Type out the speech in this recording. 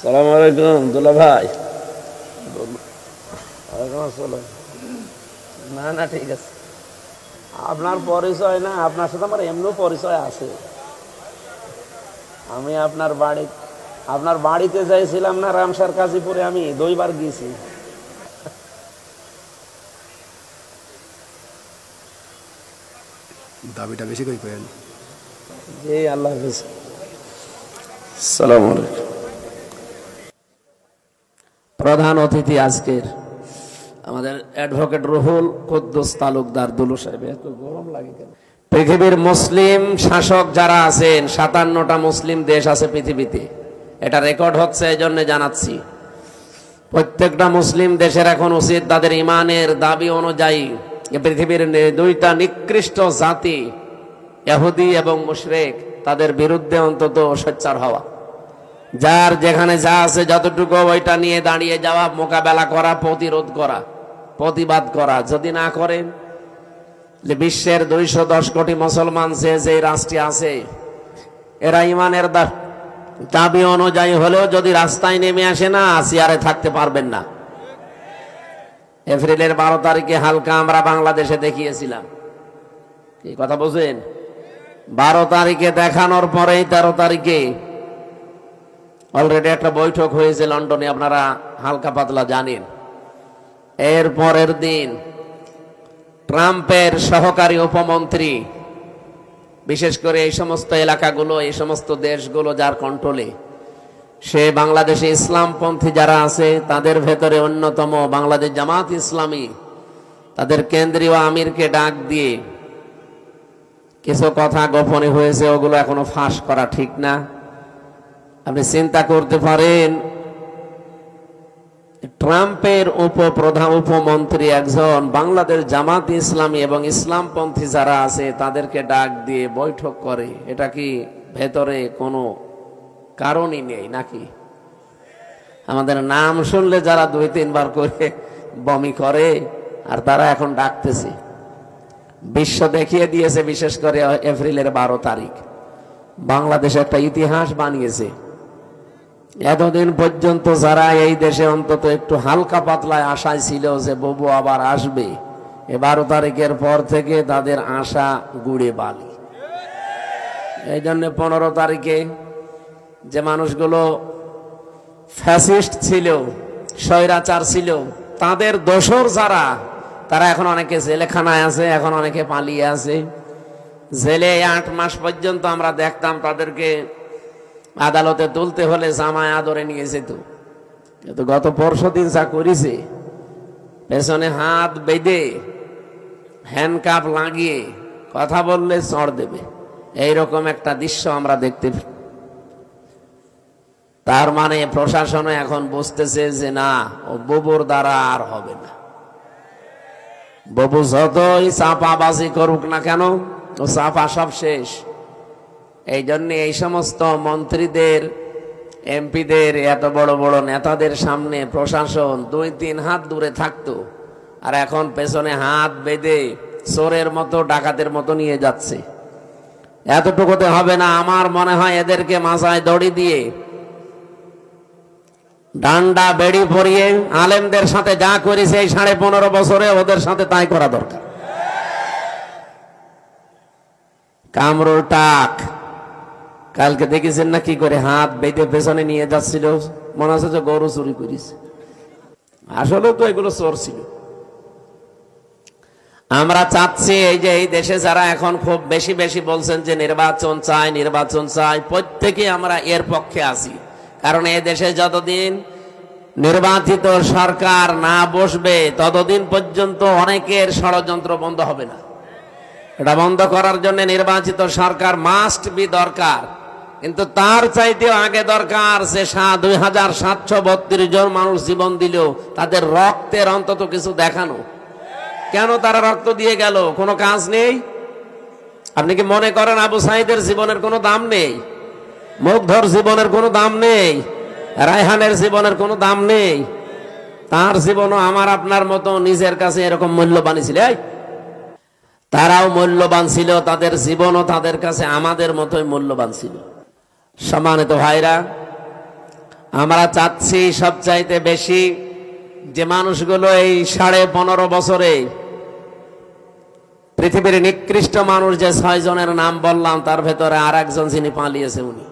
সালাম আলাইকুম দুলা ভাই। না না ঠিক আছে, আপনার পরিচয় না, আপনার সাথে আমার এমনিও পরিচয় আছে। আমি আপনার বাড়িতে যাইছিলাম না রামসার কাজীপুরে, আমি 2 বার গিয়েছি। দাবিটা বেশি করে করেন। জি আল্লাহ হাফেজ। আসসালামু আলাইকুম। প্রধান অতিথি আজকের আমাদের অ্যাডভোকেট রুহুল কুদ্দুস তালুকদার দুলু সাহেব। এত গরম লাগে কেন? পৃথিবীর মুসলিম শাসক যারা আছেন, 57টা মুসলিম দেশ আছে পৃথিবীতে, এটা রেকর্ড হচ্ছে, এই জন্য জানাচ্ছি। প্রত্যেকটা মুসলিম দেশের এখন উচিত তাদের ইমানের দাবি অনুযায়ী পৃথিবীর 2টা নিকৃষ্ট জাতি ইহুদি এবং মুশরিক, তাদের বিরুদ্ধে অন্তত সোচ্চার হওয়া, যার যেখানে যা আছে যতটুকু ওইটা নিয়ে দাঁড়িয়ে যাওয়া, মোকাবেলা করা, প্রতিরোধ করা, প্রতিবাদ করা। যদি না করে বিশ্বের 210 কোটি মুসলমান যে রাষ্ট্রে আছে, এরা ইমানের দাবি অনুযায়ী হলেও যদি রাস্তায় নেমে আসে না, চেয়ারে থাকতে পারবেন না। এপ্রিলের 12 তারিখে হালকা আমরা বাংলাদেশে দেখিয়েছিলাম, কি কথা বুঝেন? 12 তারিখে দেখানোর পরেই 13 তারিখে অলরেডি একটা বৈঠক হয়েছে লন্ডনে, আপনারা হালকা পাতলা জানেন। এর পরের দিন ট্রাম্পের সহকারী উপমন্ত্রী, বিশেষ করে এই সমস্ত এলাকাগুলো, এই সমস্ত দেশগুলো যার কন্ট্রোলে, সে বাংলাদেশে ইসলামপন্থী যারা আছে তাদের ভেতরে অন্যতম বাংলাদেশ জামাত ইসলামী, তাদের কেন্দ্রীয় আমিরকে ডাক দিয়ে কিছু কথা গোপনে হয়েছে, ওগুলো এখনো ফাঁস করা ঠিক না। আপনি চিন্তা করতে পারেন, ট্রাম্পের উপমন্ত্রী একজন বাংলাদেশ জামাত ইসলামী এবং ইসলামপন্থী যারা আছে তাদেরকে ডাক দিয়ে বৈঠক করে, এটা কি ভেতরে কোনো কারণই নেই নাকি? আমাদের নাম শুনলে যারা 2-3 বার করে বমি করে, আর তারা এখন ডাকতেছে। বিশ্ব দেখিয়ে দিয়েছে, বিশেষ করে এপ্রিলের 12 তারিখ বাংলাদেশ একটা ইতিহাস বানিয়েছে। এতদিন পর্যন্ত যারা এই দেশে অন্তত একটু হালকা পাতলায় আশায় ছিল যে ববু আবার আসবে, 12 তারিখের পর থেকে তাদের আশা গুড়ে বালি। এই জন্য 15 তারিখে যে মানুষগুলো ফ্যাসিস্ট ছিল, স্বৈরাচার ছিল, তাদের দোসর যারা, তারা এখন অনেকে জেলখানায় আছে, এখন অনেকে পালিয়ে আছে। জেলে 8 মাস পর্যন্ত আমরা দেখতাম তাদেরকে আদালতে তুলতে হলে জামায় আদরে নিয়ে যেত। কিন্তু গত পরশুদিন যা করেছে, পেছনে হাত বেঁধে হ্যান্ডকাপ লাগিয়ে কথা বললে চড় দেবে, এইরকম একটা দৃশ্য আমরা দেখতে। তার মানে প্রশাসন এখন বুঝতেছে যে না, ও ববুর দ্বারা আর হবে না। ববু যতই চাপাবাজি করুক না কেন, ও চাপা সব শেষ। এই জন্য এই সমস্ত মন্ত্রীদের, এমপিদের, এত বড় বড় নেতাদের সামনে প্রশাসন 2-3 হাত দূরে থাকতো, আর এখন পেছনে হাত বেঁধে চোরের মতো, ডাকাতের মতো নিয়ে যাচ্ছে। এতটুকুতে হবে না, আমার মনে হয় এদেরকে মাথায় দড়ি দিয়ে, ডান্ডা বেড়ি পরিয়ে আলেমদের সাথে যা করেছে এই 15.5 বছরে, ওদের সাথে তাই করা দরকার। কামরুল টাক কালকে দেখেছেন না কি করে হাত বেঁধে পেছনে নিয়ে যাচ্ছিল, মনে হচ্ছে যে গরু চুরি করেছে। আসলে তো এগুলো চোর ছিল। আমরা চাচ্ছি এই যে এই দেশে যারা এখন খুব বেশি বেশি বলছেন যে নির্বাচন চাই, নির্বাচন চাই, প্রত্যেকে আমরা এর পক্ষে আছি। কারণ এই দেশে যতদিন নির্বাচিত সরকার না বসবে, ততদিন পর্যন্ত অনেকের ষড়যন্ত্র বন্ধ হবে না। এটা বন্ধ করার জন্য নির্বাচিত সরকার মাস্ট বি দরকার। কিন্তু তার চাইতেও আগে দরকার যে 2732 জন মানুষ জীবন দিল, তাদের রক্তের অন্তত কিছু দেখানো। কেন তারা রক্ত দিয়ে গেল? কোনো কাজ নেই? আপনি কি মনে করেন আবু সাইদের জীবনের কোনো দাম নেই? মুগ্ধর জীবনের কোনো দাম নেই? রায়হানের জীবনের কোনো দাম নেই? তার জীবনও আমার আপনার মতো নিজের কাছে এরকম মূল্যবান ছিল। তারাও মূল্যবান ছিল, তাদের জীবনও তাদের কাছে আমাদের মতোই মূল্যবান ছিল। সম্মানিত ভাইরা, আমরা চাচ্ছি সবচাইতে বেশি যে মানুষগুলো এই 15.5 বছরে পৃথিবীর নিকৃষ্ট মানুষ যে 6 জনের নাম বললাম, তার ভেতরে আর একজন যিনি পালিয়েছে উনি।